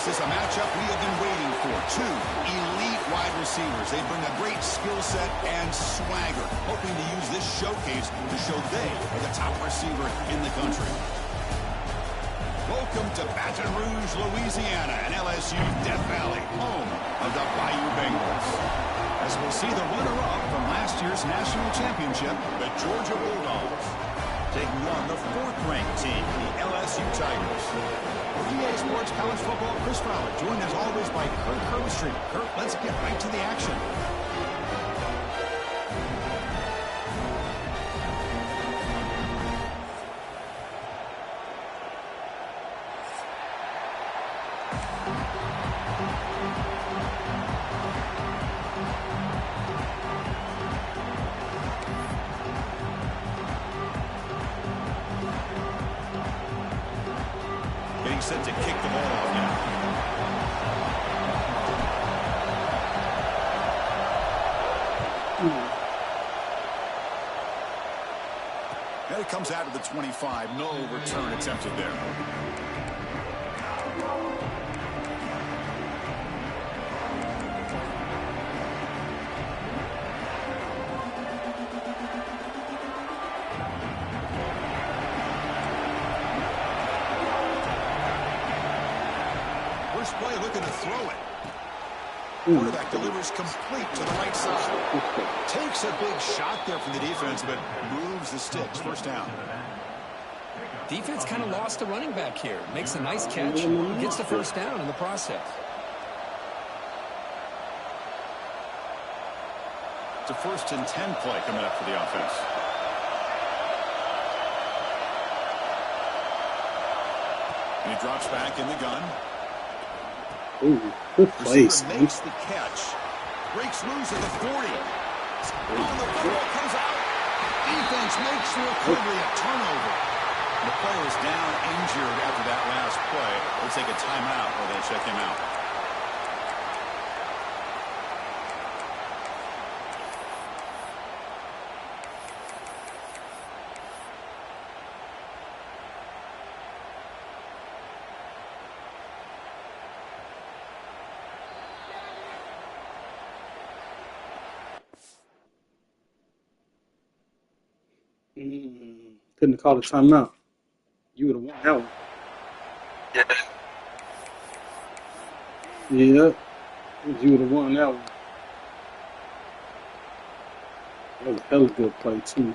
This is a matchup we have been waiting for. Two elite wide receivers. They bring a great skill set and swagger, hoping to use this showcase to show they are the top receiver in the country. Welcome to Baton Rouge, Louisiana, and LSU Death Valley, home of the Bayou Bengals. As we'll see the runner-up from last year's national championship, the Georgia Bulldogs, taking on the fourth-ranked team, the LSU Tigers. EA Sports College Football, Chris Fowler, joined as always by Kurt Herbstreit. Kurt, let's get right to the action. Getting set to kick the ball off now. And it comes out of the 25. No return attempted there. First play looking to throw it. Quarterback delivers complete to the right side. Takes a big shot there from the defense, but moves the sticks. First down. Defense kind of lost a running back here. Makes a nice catch. Gets the first down in the process. It's a 1st and 10 play coming up for the offense. And he drops back in the gun. Ooh, good place. Receiver makes the catch. Breaks loose at the 40. On the football comes out. Defense makes the recovery, a turnover. The player is down take a timeout or they'll check him out. Couldn't have called a timeout. You would have won that one. Yeah. You would have won that one. That was a hell of a good play, too.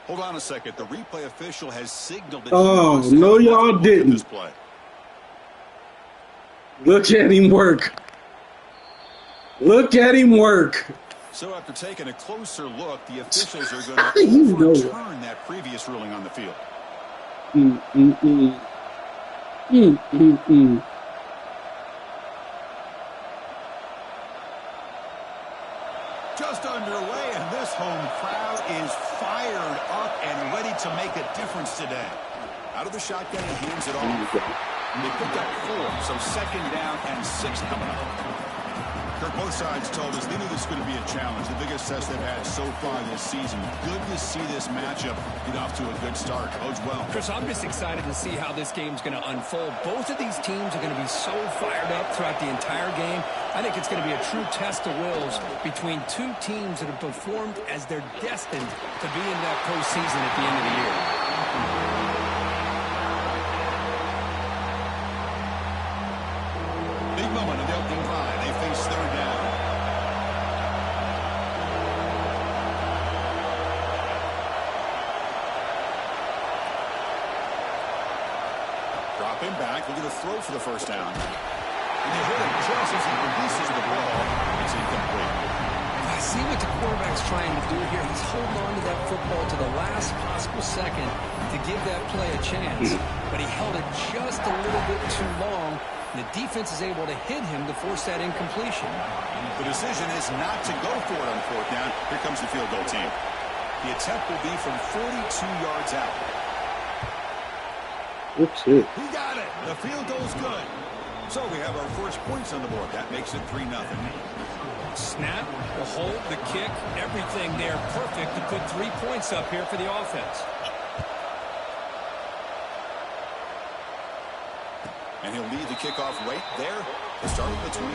Hold on a second. The replay official has signaled that oh, no, y'all didn't. This play. Look at him work. Look at him work. So after taking a closer look, the officials are going to overturn that previous ruling on the field. Just underway, and this home crowd is fired up and ready to make a difference today. Out of the shotgun, he hands it off. They picked up 4, so 2nd down and 6 coming up. Kirk, both sides told us they knew this was going to be a challenge, the biggest test they've had so far this season. Good to see this matchup get off to a good start. Bodes well. Chris, I'm just excited to see how this game's going to unfold. Both of these teams are going to be so fired up throughout the entire game. I think it's going to be a true test of wills between two teams that have performed as they're destined to be in that postseason at the end of the year. Big moment in the opening drive. They face 3rd down. Dropping back, looking to throw for the 1st down. And they hit him just as he releases the ball. It's incomplete. I see what the quarterback's trying to do here. He's holding on to that football to the last possible second to give that play a chance. But he held it just a little bit too long. The defense is able to hit him to force that incompletion. The decision is not to go for it on 4th down. Here comes the field goal team. The attempt will be from 42 yards out. Okay. He got it. The field goal's good. So we have our first points on the board. That makes it 3-0. Snap, the hold, the kick, everything there perfect to put 3 points up here for the offense. And he'll lead the kickoff right there to start at the 25.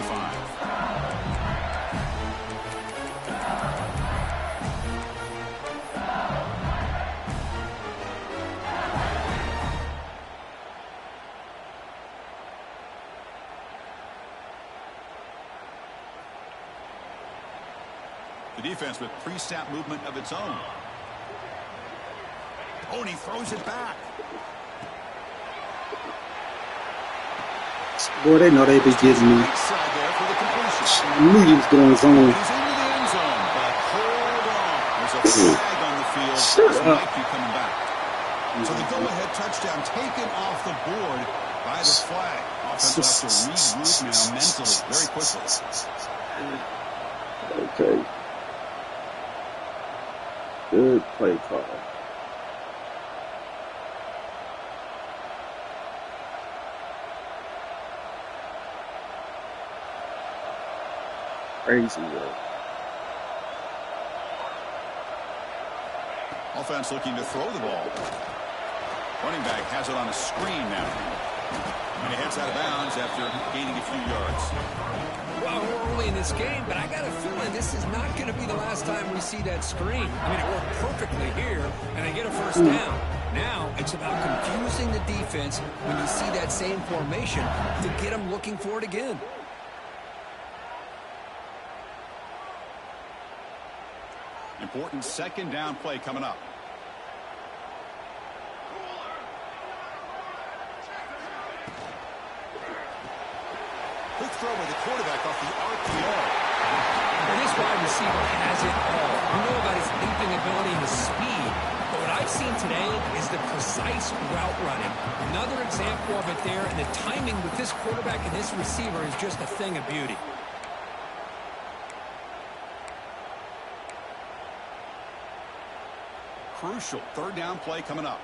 The defense with pre-snap movement of its own. Oh, and he throws it back. Boy, they know they be getting me. I knew he was going zone. He's into the end zone, but hold on. There's a flag on the field. This might be coming back. So the go-ahead touchdown taken off the board by the flag. Offense will have to regroup now mentally very quickly. Okay. Good play call. Crazy work. Offense looking to throw the ball. Running back has it on a screen now. And he heads out of bounds after gaining a few yards. Well, we're early in this game, but I got a feeling this is not going to be the last time we see that screen. I mean, it worked perfectly here, and they get a 1st down. Now, it's about confusing the defense when you see that same formation to get them looking for it again. Important 2nd down play coming up. Quick throw by the quarterback off the RPO. Well, this wide receiver has it all. We know about his leaping ability and his speed. But what I've seen today is the precise route running. Another example of it there, and the timing with this quarterback and this receiver is just a thing of beauty. crucial third down play coming up.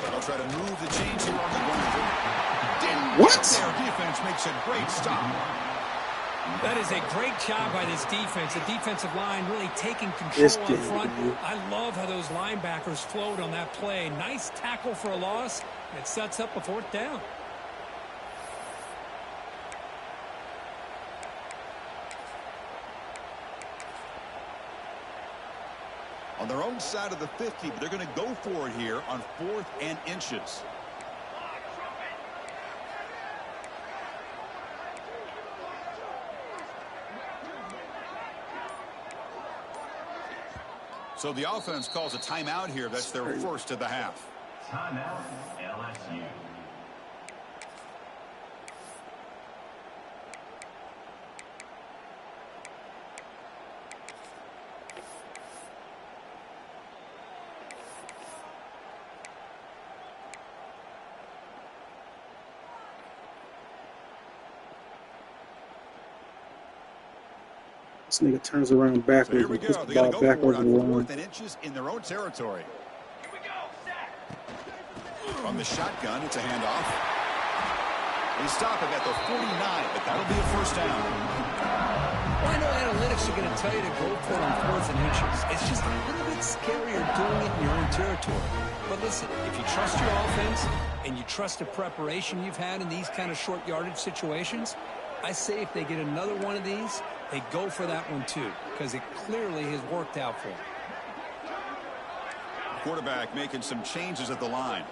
They'll try to move the chains here on the run. What? Their defense makes a great stop. That is a great job by this defense. The defensive line really taking control up front. I love how those linebackers flowed on that play. Nice tackle for a loss. It sets up a fourth down. On their own side of the 50, but they're going to go for it here on 4th and inches. So the offense calls a timeout here. That's their first of the half. Timeout, LSU. This nigga turns around backwards. So here we go. They're going to go for it on 4th and inches in their own territory. Here we go, Zach. From the shotgun, it's a handoff. They stop it at the 49, but that'll be a first down. Well, I know analytics are going to tell you to go for it on 4th and inches. It's just a little bit scarier doing it in your own territory. But listen, if you trust your offense and you trust the preparation you've had in these kind of short yardage situations, I say if they get another one of these, they go for that one too, because it clearly has worked out for them. Quarterback making some changes at the line.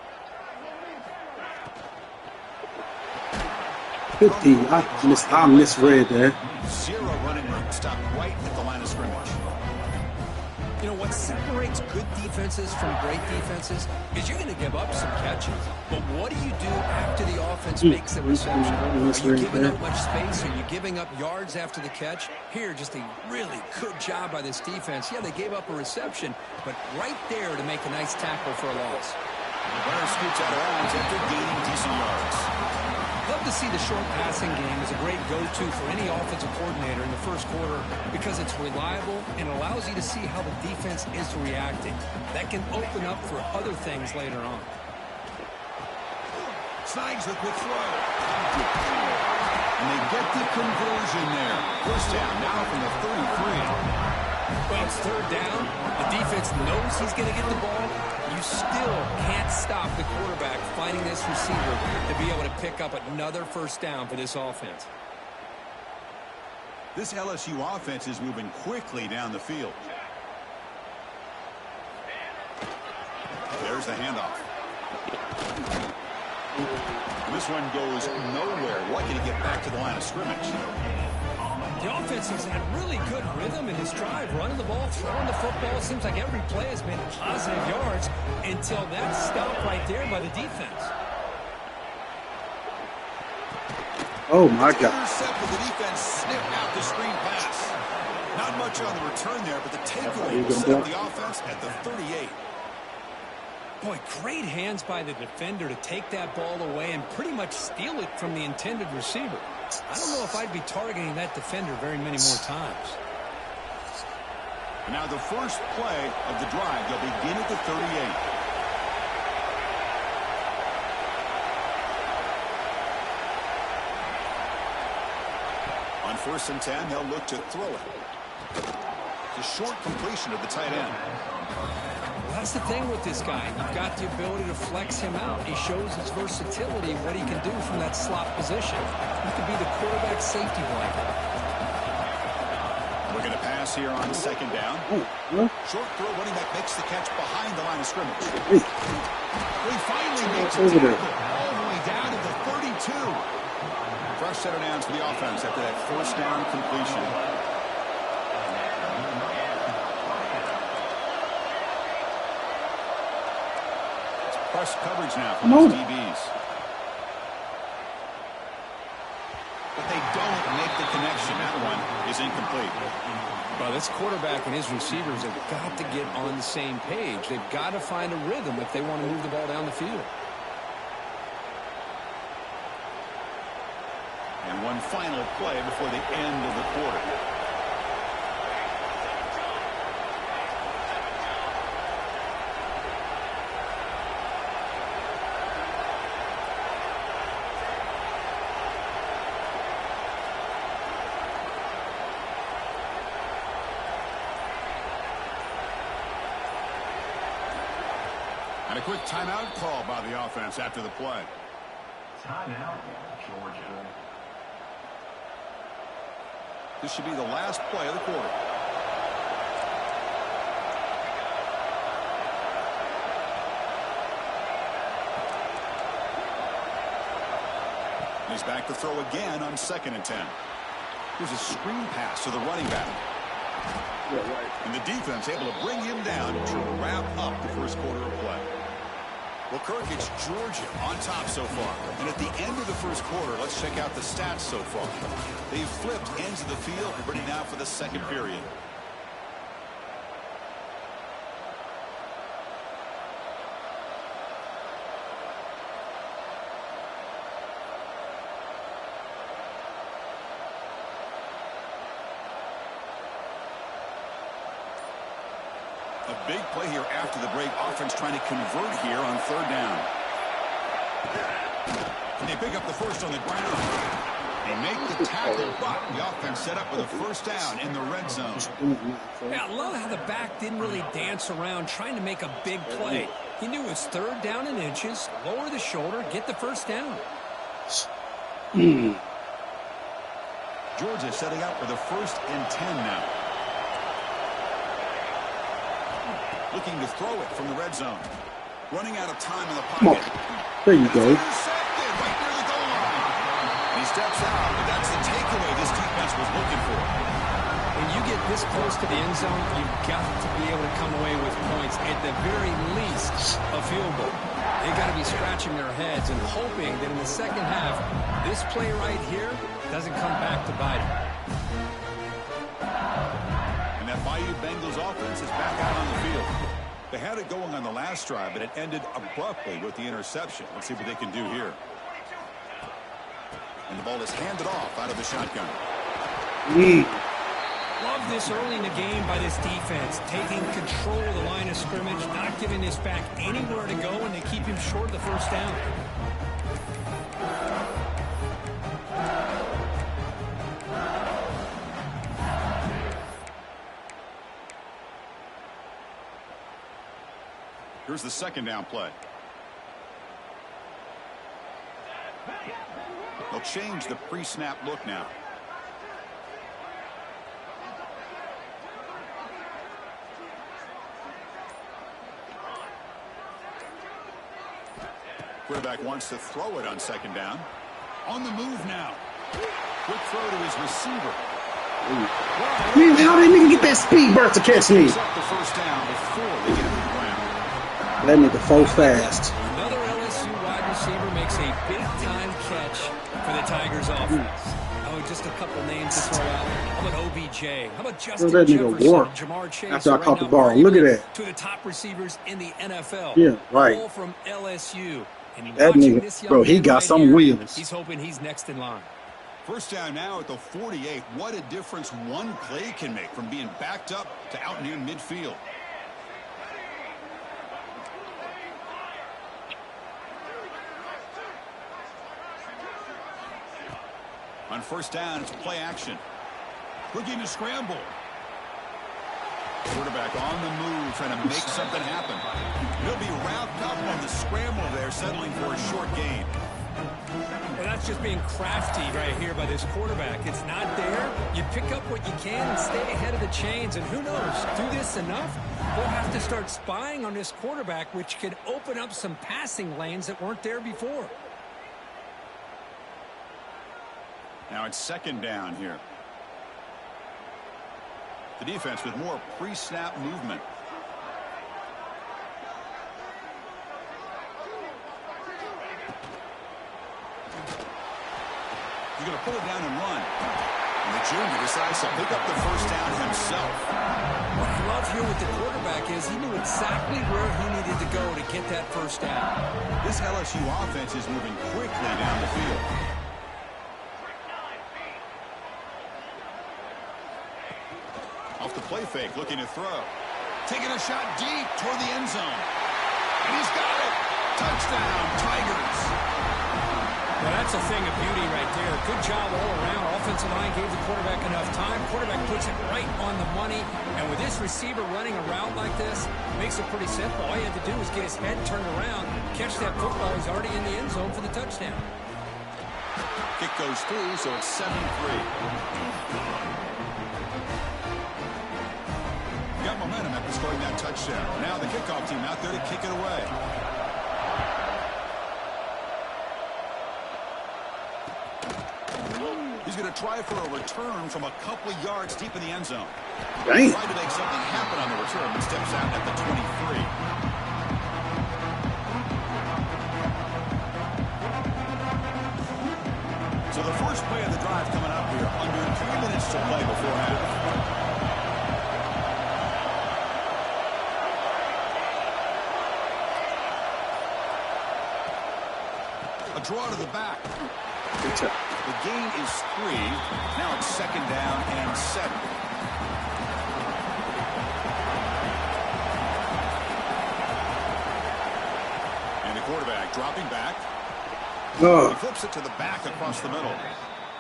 50. I misread that. Zero running room. Stop right at the line of scrimmage. You know, what separates good defenses from great defenses is you're going to give up some catches. But what do you do after the offense makes the reception? Are you giving up much space? Are you giving up yards after the catch? Here, just a really good job by this defense. Yeah, they gave up a reception, but right there to make a nice tackle for a loss. The runner scoots out of bounds after gaining decent yards. Love to see the short passing game as a great go-to for any offensive coordinator in the first quarter because it's reliable and allows you to see how the defense is reacting. That can open up for other things later on. Snides the quick throw. And they get the conversion there. First down now from the 33. Well, it's third down. The defense knows he's going to get the ball. You still can't stop the quarterback finding this receiver to be able to pick up another first down for this offense. This LSU offense is moving quickly down the field. There's the handoff. And this one goes nowhere. Lucky to get back to the line of scrimmage. The offense has had really good rhythm in this drive, running the ball, throwing the football. Seems like every play has been positive yards until that stop right there by the defense. Oh, my God. Intercept with the defense snip out the screen pass. Not much on the return there, but the takeaway will set up the offense at the 38. Boy, great hands by the defender to take that ball away and pretty much steal it from the intended receiver. I don't know if I'd be targeting that defender very many more times. And now the first play of the drive. They'll begin at the 38. On 1st and 10, they'll look to throw it. The short completion of the tight end. That's the thing with this guy. You've got the ability to flex him out. He shows his versatility, what he can do from that slot position. He could be the quarterback safety blanket. We're going to pass here on 2nd down. Short throw, running back makes the catch behind the line of scrimmage. He finally makes it all the way down to the 32. Fresh set of downs for the offense after that first down completion. Press coverage now from those DBs. But they don't make the connection. That one is incomplete. Well, this quarterback and his receivers have got to get on the same page. They've got to find a rhythm if they want to move the ball down the field. And one final play before the end of the quarter. And a quick timeout call by the offense after the play. Timeout, Georgia. This should be the last play of the quarter. He's back to throw again on 2nd and 10. Here's a screen pass to the running back. And the defense able to bring him down to wrap up the first quarter of play. Well, Kirk, it's Georgia on top so far. And at the end of the first quarter, let's check out the stats so far. They've flipped ends of the field, ready now for the second period. A big play here after the break. Offense trying to convert here on 3rd down. And they pick up the first on the ground. They make the tackle, but the offense set up with a first down in the red zone. Yeah, I love how the back didn't really dance around trying to make a big play. He knew it was 3rd down in inches, lower the shoulder, get the first down. Georgia setting up with a 1st and 10 now. Looking to throw it from the red zone. Running out of time in the pocket. There you go. Intercepted right near the goal line. He steps out, but that's the takeaway this defense was looking for. When you get this close to the end zone, you've got to be able to come away with points. At the very least, a field goal. They've got to be scratching their heads and hoping that in the second half, this play right here doesn't come back to bite them. That Bayou Bengals offense is back out on the field. They had it going on the last drive, but it ended abruptly with the interception. Let's see what they can do here. And the ball is handed off out of the shotgun. Love this early in the game by this defense, taking control of the line of scrimmage, not giving this back anywhere to go, and they keep him short of the first down. Here's the 2nd down play. They'll change the pre-snap look now. Quarterback wants to throw it on 2nd down. On the move now. Quick throw to his receiver. Man, how did nigga get that speed burst to catch me? Up the first down before they get to the ground. That nigga fell fast. Another LSU wide receiver makes a big-time catch for the Tigers offense. Oh, just a couple names to throw out. How about OBJ? How about Justin that nigga Jefferson work and Jamar Chase? after I caught the ball. Look at that. Two of the top receivers in the NFL. Yeah, right. All from LSU. And That watching nigga, this young bro, he man got right some here, wheels. He's hoping he's next in line. First down now at the 48. What a difference one play can make from being backed up to out near midfield. On first down, it's play action. Looking to scramble. Quarterback on the move, trying to make something happen. He'll be wrapped up on the scramble there, settling for a short gain. Well, that's just being crafty right here by this quarterback. It's not there. You pick up what you can and stay ahead of the chains. And who knows, do this enough, we'll have to start spying on this quarterback, which could open up some passing lanes that weren't there before. Now it's 2nd down here. The defense with more pre-snap movement. He's going to pull it down and run. And the junior decides to pick up the first down himself. What I love here with the quarterback is he knew exactly where he needed to go to get that first down. This LSU offense is moving quickly down the field. Off the play fake, looking to throw. Taking a shot deep toward the end zone. And he's got it. Touchdown, Tigers. Well, that's a thing of beauty right there. Good job all around. Offensive line gave the quarterback enough time. Quarterback puts it right on the money. And with this receiver running a route like this, it makes it pretty simple. All you had to do was get his head turned around, catch that football. He's already in the end zone for the touchdown. Kick goes through, so it's 7-3. Got momentum after scoring that touchdown. Now the kickoff team out there to kick it away. He's going to try for a return from a couple of yards deep in the end zone. Dang. Tried to make something happen on the return, but steps out at the 23. So the first play of the drive coming up here. Under 3 minutes to play before half. A draw to the back. Good job. The gain is 3. Now it's 2nd down and 7. And the quarterback dropping back. Oh, He flips it to the back across the middle.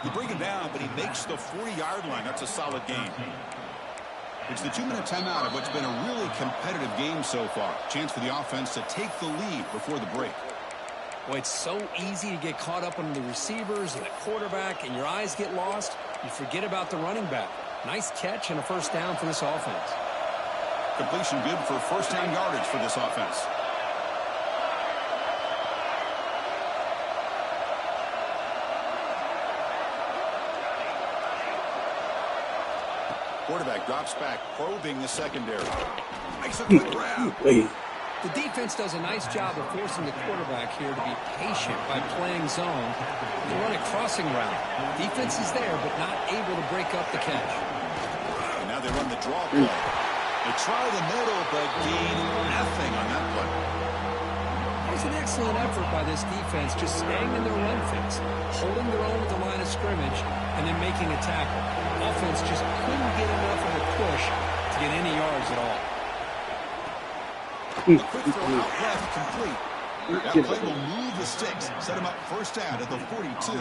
You bring him down, but he makes the 40-yard line. That's a solid gain. It's the 2-minute timeout of what's been a really competitive game so far. Chance for the offense to take the lead before the break. Well, it's so easy to get caught up on the receivers and the quarterback, and your eyes get lost. You forget about the running back. Nice catch and a first down for this offense. Completion good for first down yardage for this offense. Quarterback drops back, probing the secondary. Makes a quick grab. wait. The defense does a nice job of forcing the quarterback here to be patient by playing zone. They run a crossing route. Defense is there, but not able to break up the catch. And now they run the draw play. They try the middle, but gain nothing on that play. It was an excellent effort by this defense, just staying in their run fits, holding their own at the line of scrimmage, and then making a tackle. Offense just couldn't get enough of a push to get any yards at all. A quick throw out left, complete. That play will move the sticks, set him up first down at the 42.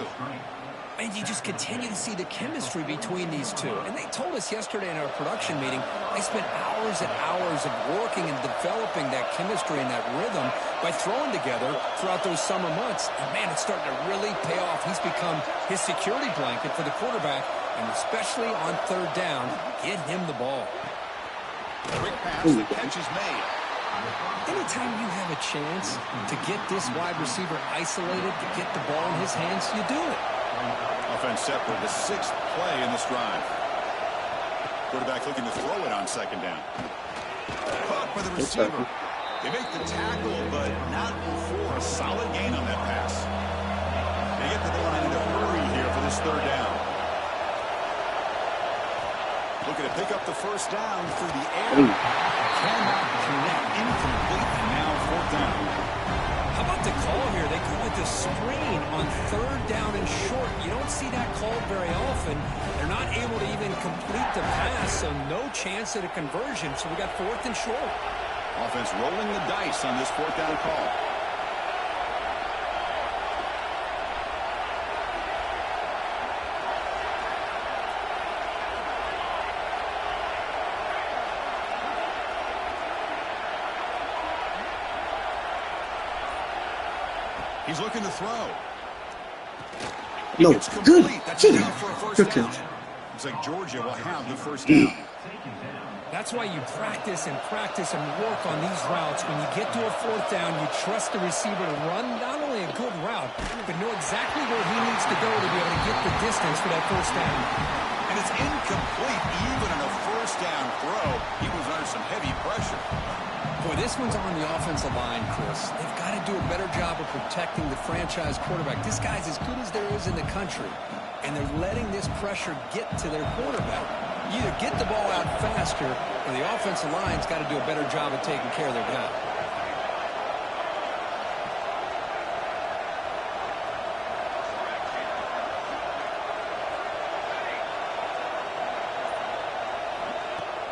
And you just continue to see the chemistry between these two. And they told us yesterday in our production meeting, they spent hours and hours of working and developing that chemistry and that rhythm by throwing together throughout those summer months. And man, it's starting to really pay off. He's become his security blanket for the quarterback, and especially on third down, get him the ball. Quick pass, the catch is made. Anytime you have a chance to get this wide receiver isolated, to get the ball in his hands, you do it. Offense set for the 6th play in this drive. Quarterback looking to throw it on second down. Caught by the receiver. They make the tackle, but not before a solid gain on that pass. They get to the line in a hurry here for this third down. Looking to pick up the first down through the air. Cannot connect. Incomplete, and now 4th down. How about the call here? They call it the screen on third down and short. You don't see that called very often. They're not able to even complete the pass, so no chance at a conversion. So we got 4th and short. Offense rolling the dice on this 4th down call. He's looking to throw. No, It's good. complete. That's Good. enough for a first Good down. catch. Looks like Georgia will have the first down. That's why you practice and work on these routes. When you get to a 4th down, you trust the receiver to run not only a good route, but know exactly where he needs to go to be able to get the distance for that first down. And it's incomplete even on a first down throw. He was under some heavy pressure. Boy, this one's on the offensive line, Chris. They've got to do a better job of protecting the franchise quarterback. This guy's as good as there is in the country, and they're letting this pressure get to their quarterback. You either get the ball out faster, or the offensive line's got to do a better job of taking care of their guy.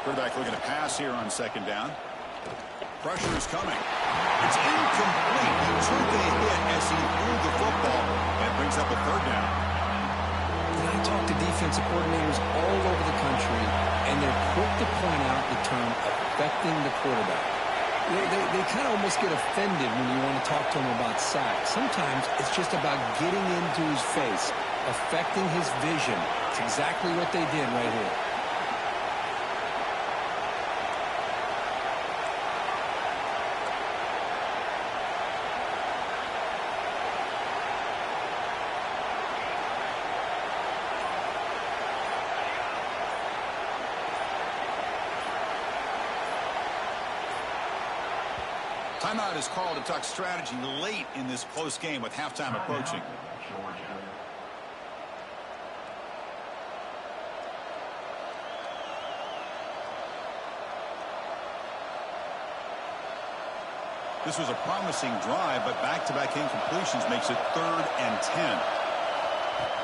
Quarterback looking to pass here on second down. Pressure is coming. It's incomplete. He took a hit as he threw the football and brings up a third down. And I talk to defensive coordinators all over the country, and they're quick to point out the term affecting the quarterback. They kind of almost get offended when you want to talk to them about sacks. Sometimes it's just about getting into his face, affecting his vision. It's exactly what they did right here. Timeout is called to talk strategy late in this close game with halftime approaching. This was a promising drive, but back-to-back incompletions makes it 3rd and 10.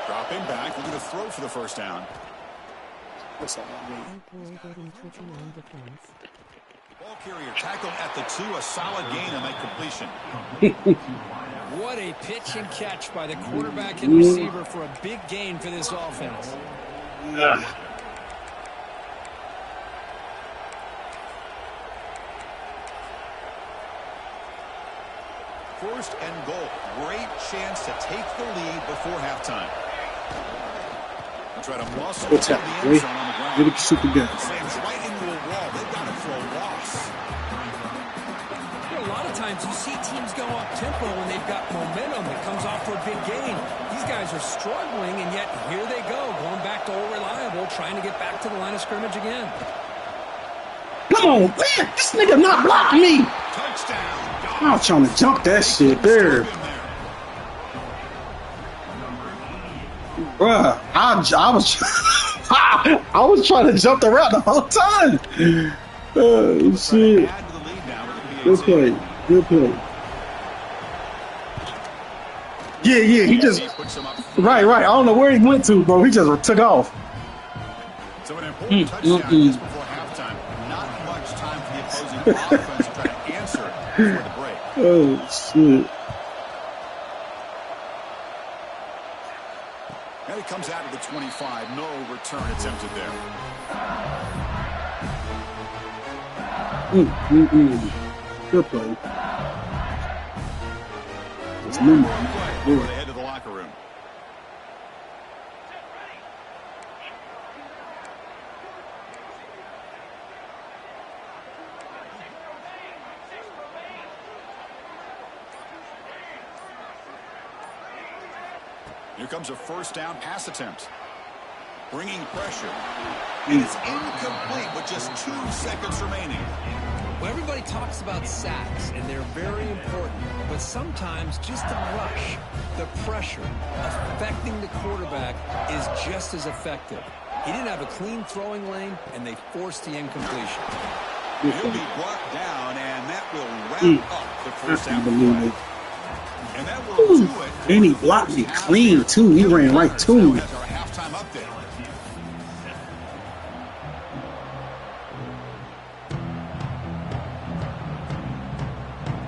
Dropping back, looking to throw for the first down. Ball carrier tackled at the 2, a solid gain on that completion. What a pitch and catch by the quarterback and receiver for a big gain for this offense. First and goal. Great chance to take the lead before halftime. Try to muscle What's the happening, end zone on the ground. Really super good. Slams right into a wall. They've got it for a loss. A lot of times you see teams go up tempo when they've got momentum that comes off for a big gain. These guys are struggling, and yet here they go, going back to old reliable, trying to get back to the line of scrimmage again. Come on, man. This nigga not blocking me. Touchdown. I was trying to jump that shit there. Bruh, I was trying to jump the route the whole time. Oh, shit. Good play. Good play. Yeah, he just... Right. I don't know where he went to, bro. He just took off. So an important touchdown just before halftime. Not much time for the opposing offense to try to answer before the break. Oh, shit. And he comes out of the 25. No return attempted there. Good play. Just moving. They head to the locker room. Here comes a first down pass attempt. Bringing pressure. It is incomplete with just 2 seconds remaining. Well, everybody talks about sacks, and they're very important. But sometimes just the rush, the pressure, affecting the quarterback is just as effective. He didn't have a clean throwing lane, and they forced the incompletion. He'll be brought down, and that will wrap up the first half of play. And that will do it. And he blocked me clean, too. He ran right to me. That's our halftime update.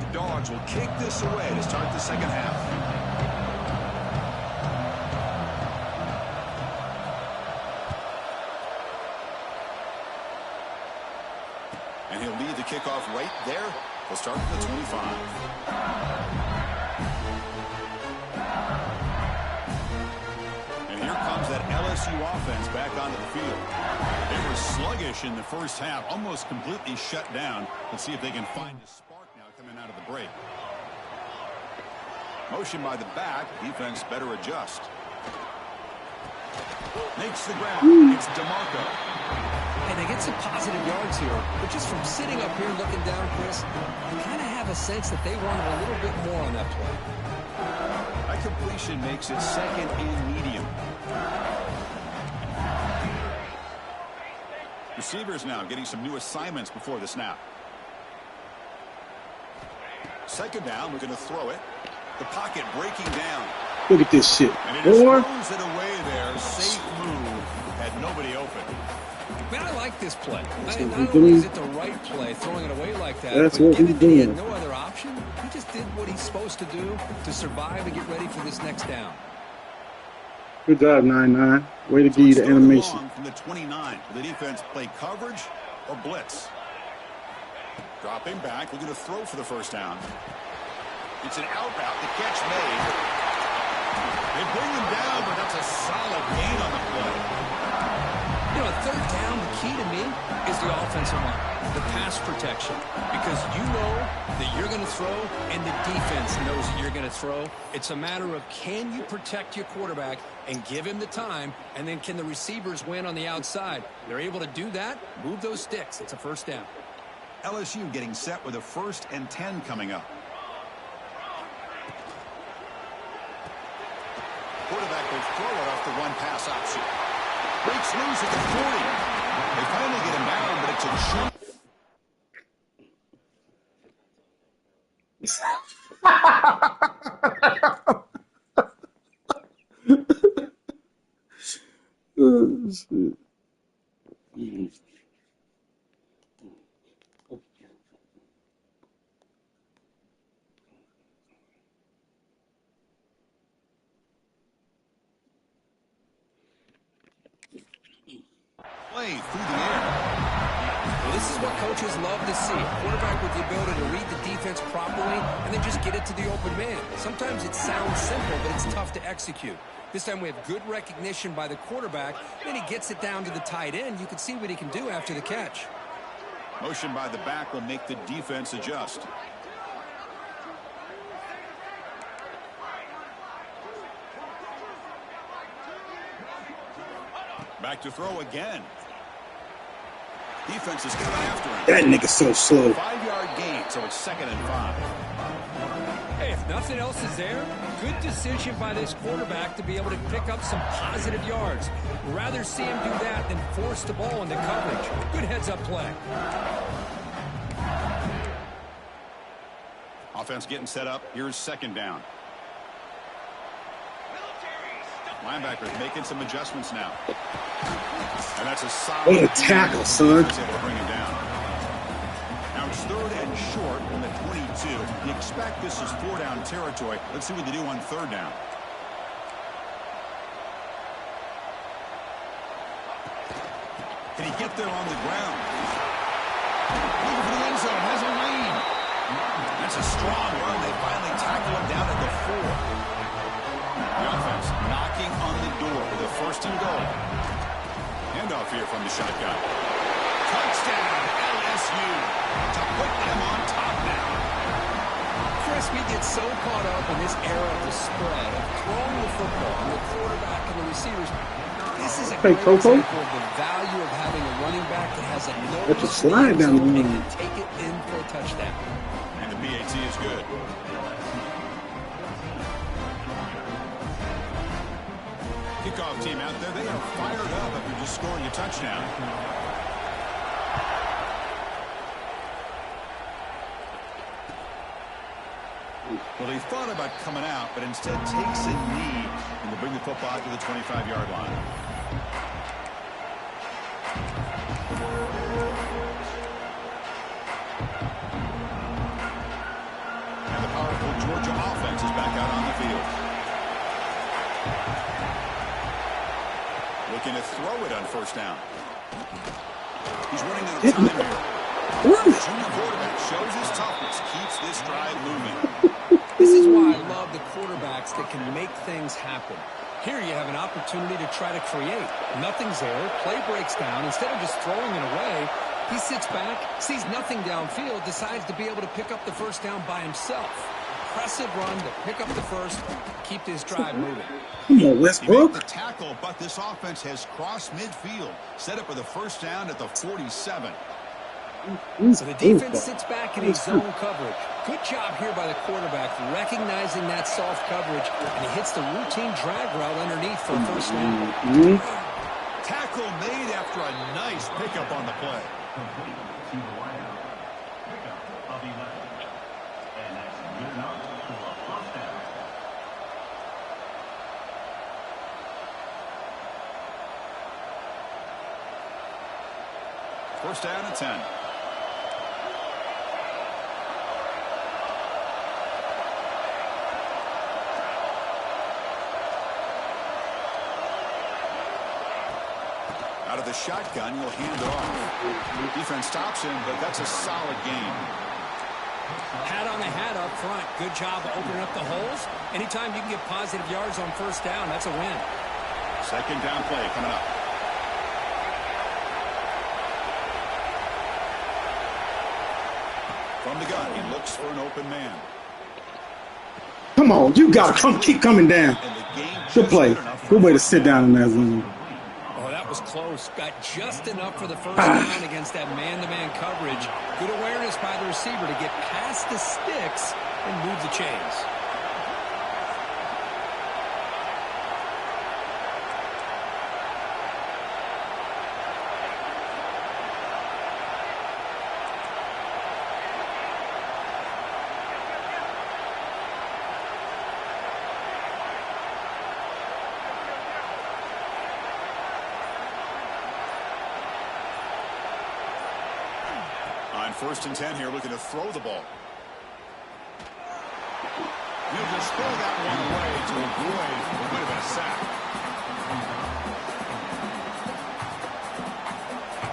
The Dogs will kick this away to start the second half. And he'll lead the kickoff right there. We'll start at the 25. Here comes that LSU offense back onto the field. They were sluggish in the first half, almost completely shut down. Let's see if they can find a spark now coming out of the break. Motion by the back. Defense better adjust. Makes the ground. It's DeMarco. And they get some positive yards here, but just from sitting up here looking down, Chris, you kind of have a sense that they wanted a little bit more on that play. That completion makes it second and medium. Receivers now getting some new assignments before the snap. Second down, we're going to throw it. The pocket breaking down. Look at this shit. And it just throws it away there. Safe move. Had nobody open. Man, I like this play. That's Not what we only is doing. it the right play, throwing it away like that, That's but what we given that he had doing. no other option, he just did what he's supposed to do to survive and get ready for this next down. Good job, 9-9. Way to So give you it's the third and animation. long from the 29. Will the defense play coverage or blitz? Dropping back, looking to throw for the first down. It's an out route. The catch made. They bring him down, but that's a solid gain on the play. You know, third down, the key to me is the offensive line, the pass protection, because you know that you're going to throw and the defense knows that you're going to throw. It's a matter of can you protect your quarterback and give him the time, and then can the receivers win on the outside? They're able to do that, move those sticks. It's a first down. LSU getting set with a 1st and 10 coming up. Quarterback will throw it off the one pass option. Breaks loose at the 40. They finally get him down, but it's a short. Oh, shit. Play through the air. Well, this is what coaches love to see. A quarterback with the ability to read the defense properly and then just get it to the open man. Sometimes it sounds simple, but it's tough to execute. This time we have good recognition by the quarterback. Then he gets it down to the tight end. You can see what he can do after the catch. Motion by the back will make the defense adjust. Back to throw again. Defense is coming after him. That nigga's so slow. 5-yard gain, so it's 2nd and 5. Hey, if nothing else is there, good decision by this quarterback to be able to pick up some positive yards. Rather see him do that than force the ball into coverage. Good heads-up play. Offense getting set up. Here's 2nd down. Linebackers making some adjustments now. And that's a solid. What a tackle, son. Able to bring him down. Now it's 3rd and short from the 22. You expect this is 4-down territory. Let's see what they do on 3rd down. Can he get there on the ground? Looking for the end zone. Has a lead. That's a strong run. They finally tackle him down at the 4. The offense knocking on the door with a 1st and goal. Handoff here from the shotgun. Touchdown, LSU, to put them on top now. Chris, we get so caught up in this era of the spread, of throwing the football, and the quarterback and the receivers. This is a Hey, great Coco? example of the value of having a running back that has a That's a nose slide down the and line. can take it in for a touchdown. And the PAT is good. Kickoff team out there, they are fired up after just scoring a touchdown. Well, he thought about coming out, but instead takes a knee and will bring the football to the 25-yard line. And the powerful Georgia offense is back out on the field. Looking to throw it on 1st down. He's running out of time here. Junior quarterback shows his toughness, keeps this drive moving. This is why I love the quarterbacks that can make things happen. Here you have an opportunity to try to create. Nothing's there. Play breaks down. Instead of just throwing it away, he sits back, sees nothing downfield, decides to be able to pick up the 1st down by himself. Impressive run to pick up the 1st, keep this drive moving. Come on, He made Westbrook. the tackle, but this offense has crossed midfield. Set up with a 1st down at the 47. So the defense sits back in his zone coverage. Good job here by the quarterback, recognizing that soft coverage, and he hits the routine drag route underneath for a 1st down. Tackle made after a nice pickup on the play. Complete to the wideout. Pickup of 11. And that's good enough for a 1st down. First down and 10. Out of the shotgun, he'll hand it off. Defense stops him, but that's a solid gain. Hat on the hat up front. Good job of opening up the holes. Anytime you can get positive yards on first down, that's a win. Second down play coming up. From the gun, he looks for an open man. Come on, you gotta keep coming down. Good play. Good way to sit down in that zone. Oh, that was close. Got just enough for the first down against that man-to-man coverage. Good awareness by the receiver to get past the sticks and move the chains. First and 10 here, looking to throw the ball. He'll just throw that one away to avoid a bit of a sack.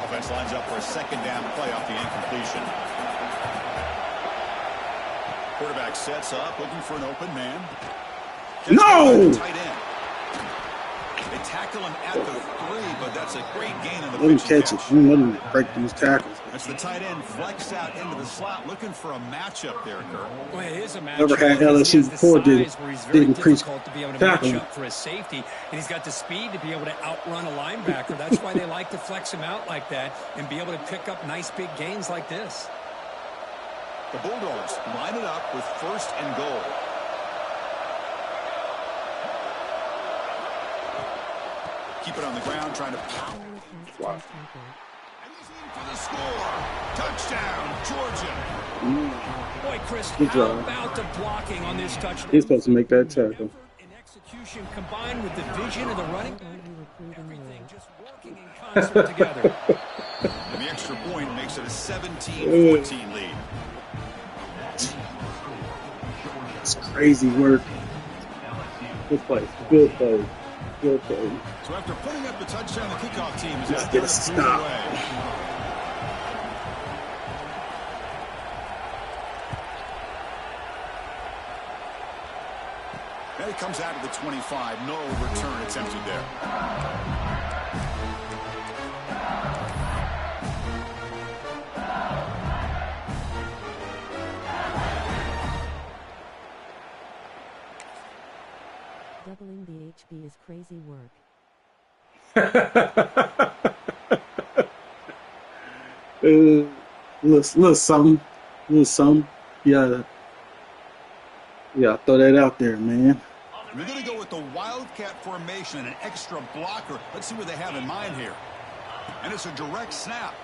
Offense lines up for a second down play off the incompletion. Quarterback sets up, looking for an open man. No! Tight end. They tackle him at the 3, but that's a great gain in the let him catch it. Let him break these tackles. As the tight end flex out into the slot, looking for a matchup there, Kurt. Well, it is a matchup. Never had LSU before didn't preach tackle for his safety, and he's got the speed to be able to outrun a linebacker. That's why they like to flex him out like that and be able to pick up nice big gains like this. The Bulldogs line it up with first and goal. Keep it on the ground, trying to power. Wow. And he's in for the score. Touchdown, Georgia. Boy, Chris, how about the blocking on this touchdown? He's supposed to make that tackle. And execution combined with the vision of the running. Everything just working in concert together. And the extra point makes it a 17-14 lead. It's crazy work. Good play. Good play. Good play. So after putting up the touchdown, the kickoff team is Let's out get there a to stop. pull away. Then it comes out to the 25. No return attempted there. Doubling the HB is crazy work. Little something. Yeah, throw that out there, man. We're going to go with the Wildcat formation and an extra blocker. Let's see what they have in mind here. And it's a direct snap.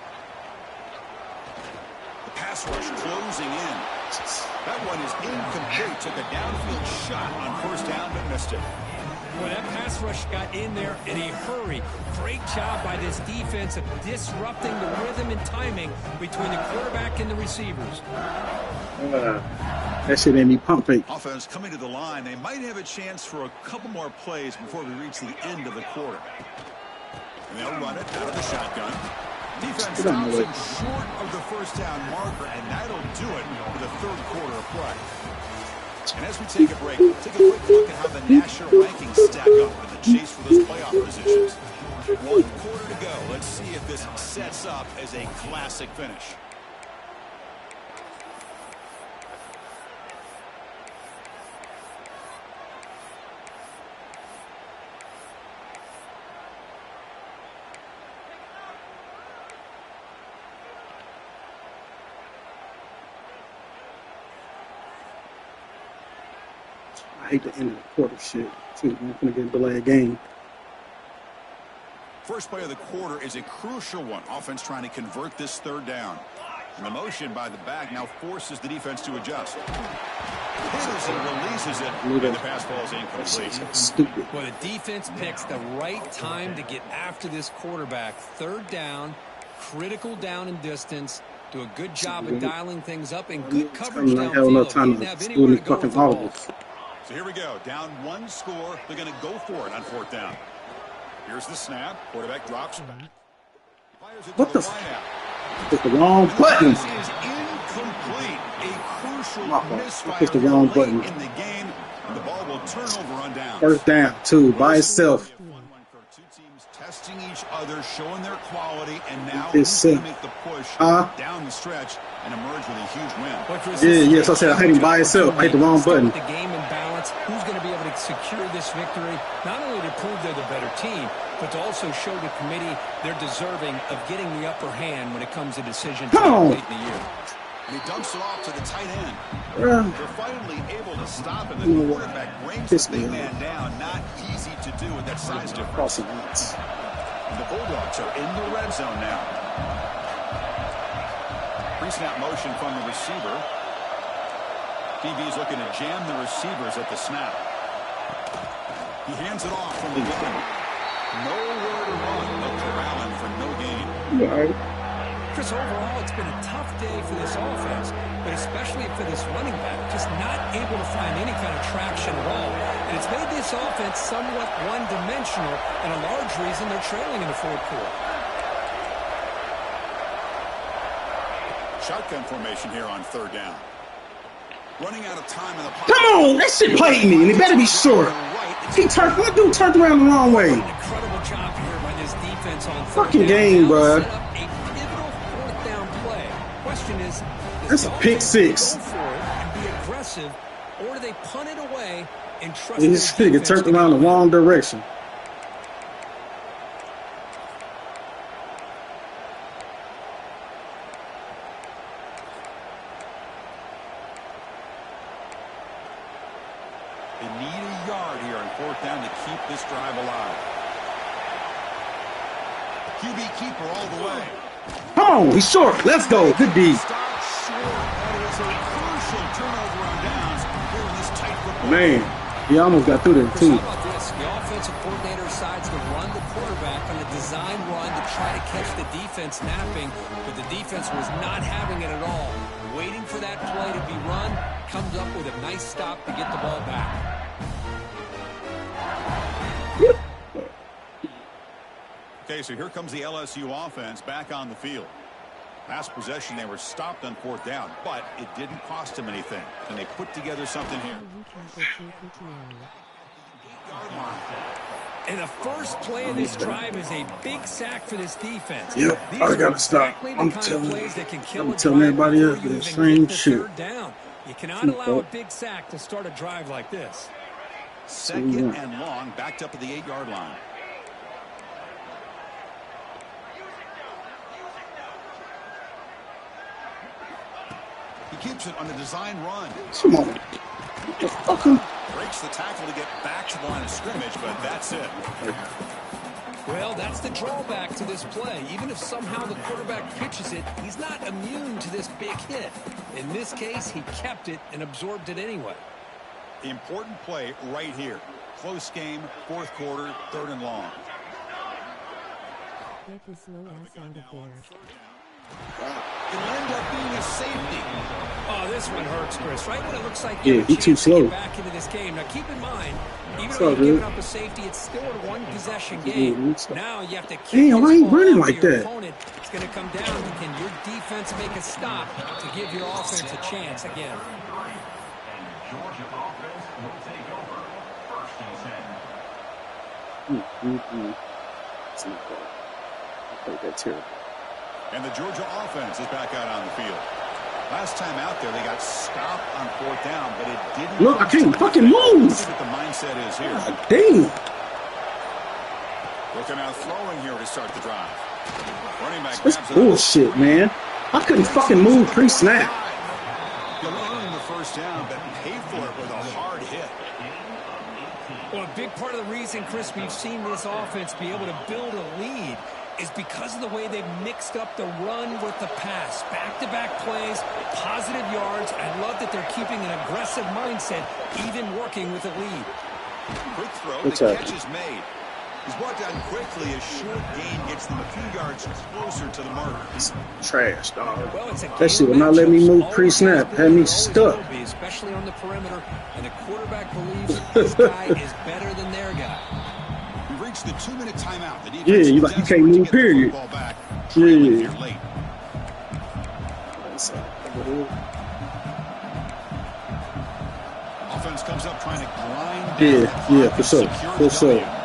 The pass rush closing in. That one is incomplete. Took a downfield shot on first down, but missed it. Well, that pass rush got in there in a hurry. Great job by this defense of disrupting the rhythm and timing between the quarterback and the receivers. That shit ain't me pump fake. Offense coming to the line. They might have a chance for a couple more plays before we reach the end of the quarter. And they'll run it out of the shotgun. Defense stops him short of the first down marker, and that'll do it for the third quarter of play. And as we take a break, take a quick look at how the national rankings stack up in the chase for those playoff positions. 1 quarter to go. Let's see if this sets up as a classic finish. I hate the end of the quarter shit. Too. I'm gonna get a delayed game. First play of the quarter is a crucial one. Offense trying to convert this third down. And the motion by the back now forces the defense to adjust. Hitters and releases it, and the pass ball is incomplete. Stupid. Well, the defense picks the right time to get after this quarterback. Third down, critical down and distance. Do a good job of dialing things up and good coverage I have enough downfield. time Didn't have to do anywhere any to go fucking with the ball. audibles. So here we go. Down one score. They're going to go for it on fourth down. Here's the snap. Quarterback drops back. Fires it What to the the wide out. Hit the wrong button. This is incomplete. A crucial My fault. I misfire pushed the here wrong late button. in the game. And the ball will turn over on downs. First down, too, by itself. Two teams testing each other, showing their quality, and now It's who's going to make the push Uh-huh. down the stretch and emerge with a huge win. But Chris, Yeah, this is yes, I said I hit him by itself. I hit the wrong Stick button. with the game in balance. Who's going to be able to secure this victory? Not only to prove they're the better team, but to also show the committee they're deserving of getting the upper hand when it comes to decisions Come on. late in the year. And he dumps it off to the tight end. Bruh. They're finally able to stop him. You know The what? quarterback brings Piss the big me man down. Not easy to do with that size difference. Crossing lines. And the Bulldogs are in the red zone now. Pre-snap motion from the receiver. DB is looking to jam the receivers at the snap. He hands it off from the gun. Nowhere to run. They'll corral him for no gain. You all right? Chris, overall, it's been a tough day for this offense, but especially for this running back, just not able to find any kind of traction at all. And it's made this offense somewhat one-dimensional, and a large reason they're trailing in the fourth quarter. Shotgun formation here on third down. Running out of time in the pocket. Come on, that shit played me, and it better be short. My dude turned around the wrong way. An incredible job here by this defense on third Fucking down. game, Now bruh. set up a pivotal fourth down play. Question is, That's a pick six. go for it and be aggressive, or do they punt it away and trust This their nigga defense turned to get around the it done? wrong direction. They need a yard here on fourth down to keep this drive alive. QB keeper all the way. Come on, he's short. Let's go. Good D. Stop short. That is a crucial turnover on downs here in this tight football. Man, he almost got through there, Chris, too. how about this? The offensive coordinator decides to run the quarterback on a design run to try to catch the defense napping, but the defense was not having it at all. Waiting for that play to be run, comes up with a nice stop to get the ball back. Okay, so here comes the LSU offense back on the field. Last possession, they were stopped on fourth down, but it didn't cost them anything. And they put together something here. And the first play of this drive is a big sack for this defense. Yep, These I are gotta stop. exactly the I'm kind telling of you. plays that can kill I'm a telling drive everybody before else you the even same get to shit. third down. You cannot Too allow a far. big sack to start a drive like this. Second and long, backed up at the 8-yard line. He keeps it on the design run. Come on. What the fucking... Breaks the tackle to get back to the line of scrimmage, but that's it. Well, that's the drawback to this play. Even if somehow the quarterback pitches it, he's not immune to this big hit. In this case, he kept it and absorbed it anyway. Important play right here. Close game, fourth quarter, third and long. Get this slow ass out of there. It'll end up being a safety. Oh, this one hurts, Chris. Right when it looks like Yeah, you have a he too chance to slow. get back into this game. Now, keep in mind, even It's though all you've given good. up a safety, it's still a one-possession Yeah, game. it's all- Now you have to keep Damn, why this he ball running off like your that? opponent. It's going to come down to, can your defense make a stop to give your offense a chance again? And Georgia offense will take over first and 10. It's not bad. I played that terrible. And the Georgia offense is back out on the field. Last time out there, they got stopped on fourth down, but it didn't. Look, I can't fucking move. See what the mindset is here. God damn. Looking out throwing here to start the drive. Running back That's grabs it up. bullshit, man. I couldn't fucking move pre-snap. You'll earn the first down, but pay for it with a hard hit. Well, a big part of the reason, Chris, we've seen this offense be able to build a lead is because of the way they've mixed up the run with the pass. Back-to-back plays, positive yards. I love that they're keeping an aggressive mindset, even working with a lead. Quick throw, What's the that? catch is made. He's brought down quickly. A short gain gets them a few yards closer to the marker. It's trash, dog. Well, it's a That shit will not let me move pre-snap. Had me stuck. Especially on the perimeter, and the quarterback believes this guy is better than their guy. We've reached the 2-minute timeout. The Yeah, you can't move, period. Yeah. Offense comes up trying to grind. Yeah, for sure. For sure.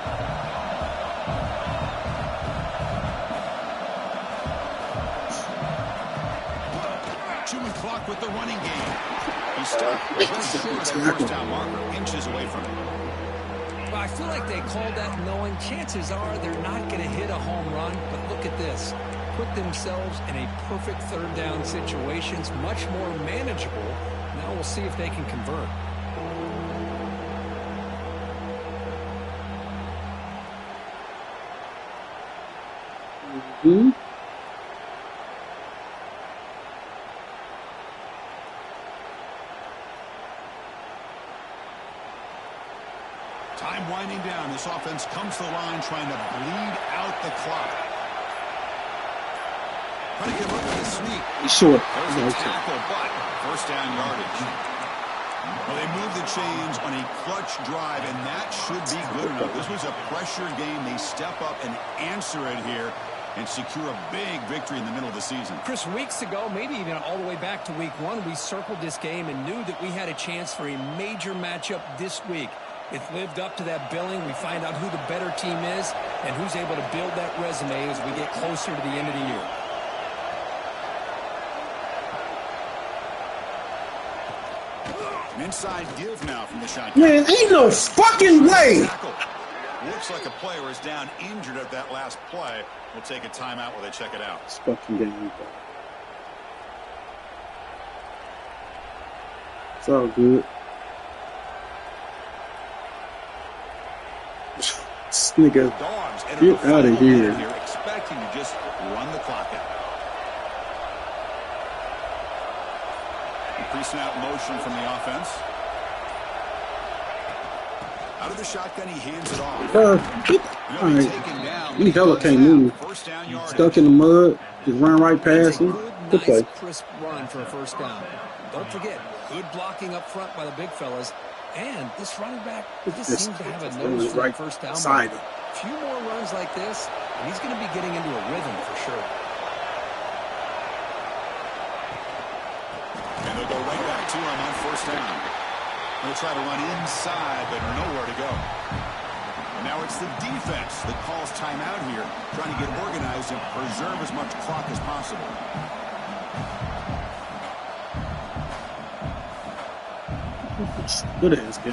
Chewing clock with the running game. He's stopped just short of that first down marker, inches away from it. Well, I feel like they called that knowing chances are they're not going to hit a home run, but look at this. Put themselves in a perfect third down situations, much more manageable. Now we'll see if they can convert. Mm-hmm. Time winding down. This offense comes to the line trying to bleed out the clock. Trying to get up with a sneak. He's short. There's a tackle, but first down yardage. Well, they move the chains on a clutch drive, and that should be good enough. This was a pressure game. They step up and answer it here and secure a big victory in the middle of the season. Chris, weeks ago, maybe even all the way back to week 1, we circled this game and knew that we had a chance for a major matchup this week. It lived up to that billing. We find out who the better team is and who's able to build that resume as we get closer to the end of the year. An inside give now from the shotgun. Man, ain't no fucking way. Looks like a player is down injured at that last play. We'll take a timeout while they check it out. It's fucking game. It's all good. This nigga, get out of here. You're expecting to just run the clock out. Pre-snap motion from the offense. Out of the shotgun, he hands it off. All right. He hella can't move. Stuck in the mud. Just run right past him. Good play. Nice, crisp run for a first down. Don't forget, good blocking up front by the big fellas. And this running back just seems to have a nose for right first down. Side. A few more runs like this, and he's going to be getting into a rhythm for sure. And they'll go right back to him on first down. They'll try to run inside, but nowhere to go. And now it's the defense that calls timeout here, trying to get organized and preserve as much clock as possible. Good ass game.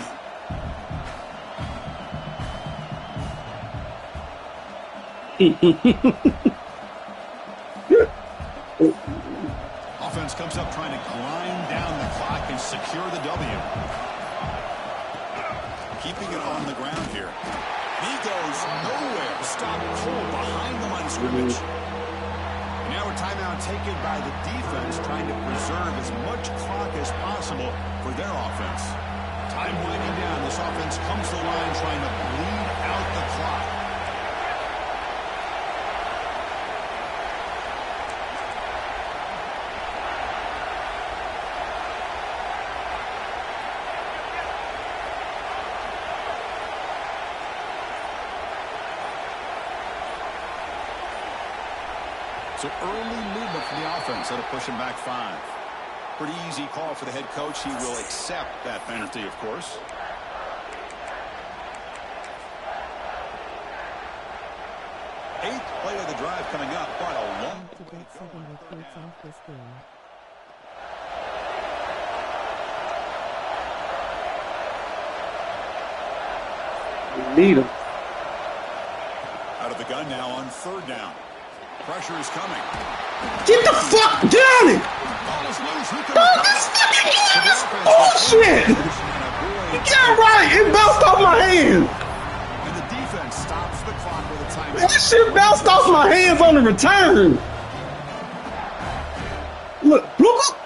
Offense comes up trying to grind down the clock and secure the W. Keeping it on the ground here. He goes nowhere. Stop cold behind the line of scrimmage. Now a timeout taken by the defense trying to preserve as much clock as possible for their offense. Time winding down. This offense comes to the line trying to bleed out the clock. So early movement from the offense. That'll push him back 5. Pretty easy call for the head coach. He will accept that penalty, of course. Eighth play of the drive coming up, but a long To get 7 recruits off this game. We need him. out of the gun now on third down. Pressure is coming. Get the fuck down it! Ball is loose. Who can Dog, this fucking is bullshit! Yeah, right! It bounced off my hand! And the defense stops the clock with a timeout. That shit bounced off my hands on the return! Look, look!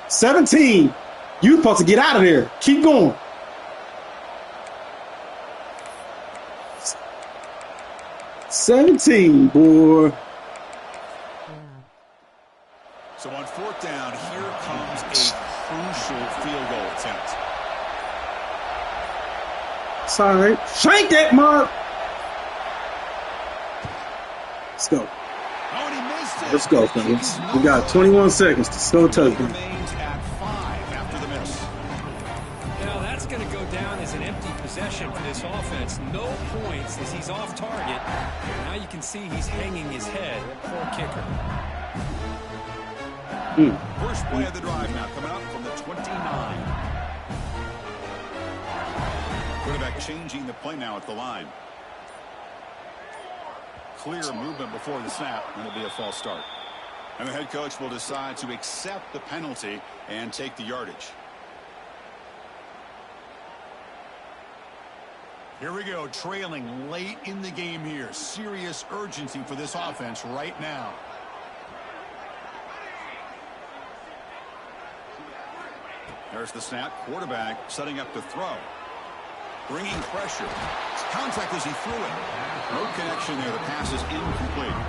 17. You supposed to get out of there. Keep going. 17, boy. So on fourth down, here comes a crucial field goal attempt. Sorry. Shank that mark. Let's go. Oh, and he missed it. Let's go, fellas. We got 21 seconds to score a touchdown. Remains at 5 after the miss. Now that's going to go down as an empty possession for this offense. No points as he's off target. Now you can see he's hanging his head. Poor kicker. First play of the drive now coming up from the 29. Quarterback changing the play now at the line. Clear movement before the snap, and it'll be a false start. And the head coach will decide to accept the penalty and take the yardage. Here we go, trailing late in the game here. Serious urgency for this offense right now. There's the snap. Quarterback setting up to throw. Bringing pressure. Contact as he threw it. No connection there. The pass is incomplete.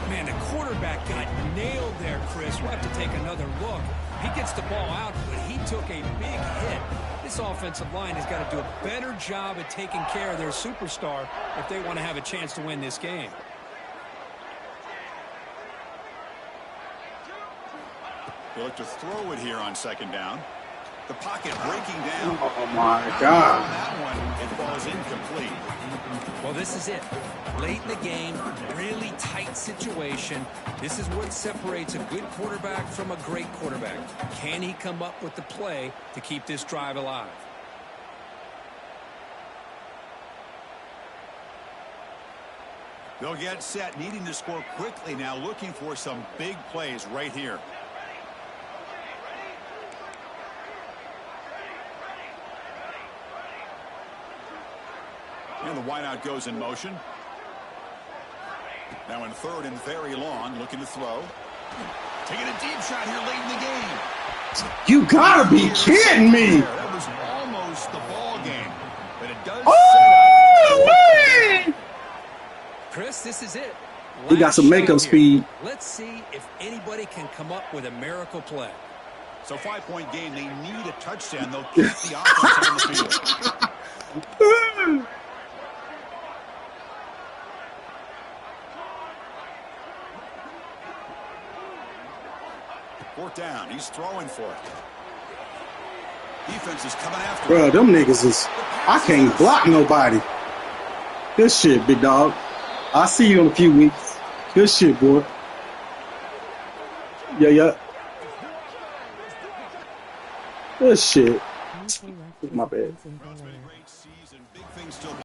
Man, the quarterback got nailed there, Chris. We'll have to take another look. He gets the ball out, but he took a big hit. This offensive line has got to do a better job at taking care of their superstar if they want to have a chance to win this game. They look to throw it here on second down. The pocket breaking down. Oh, my God. That one, it falls incomplete. Well, this is it. Late in the game, really tight situation. This is what separates a good quarterback from a great quarterback. Can he come up with the play to keep this drive alive? They'll get set, needing to score quickly now, looking for some big plays right here. And the wideout goes in motion. Now in third and very long, looking to throw. Taking a deep shot here late in the game. You gotta be kidding me. That was almost the ball game. But it does Oh, man. Chris, this is it. He got some makeup speed. Let's see if anybody can come up with a miracle play. So 5-point game, they need a touchdown. They'll keep the offense on the field. Fourth down. He's throwing for it. Defense is coming after Bro, them niggas is... I can't block nobody. Good shit, big dog. I'll see you in a few weeks. Good shit, boy. Yeah. Good shit. My bad.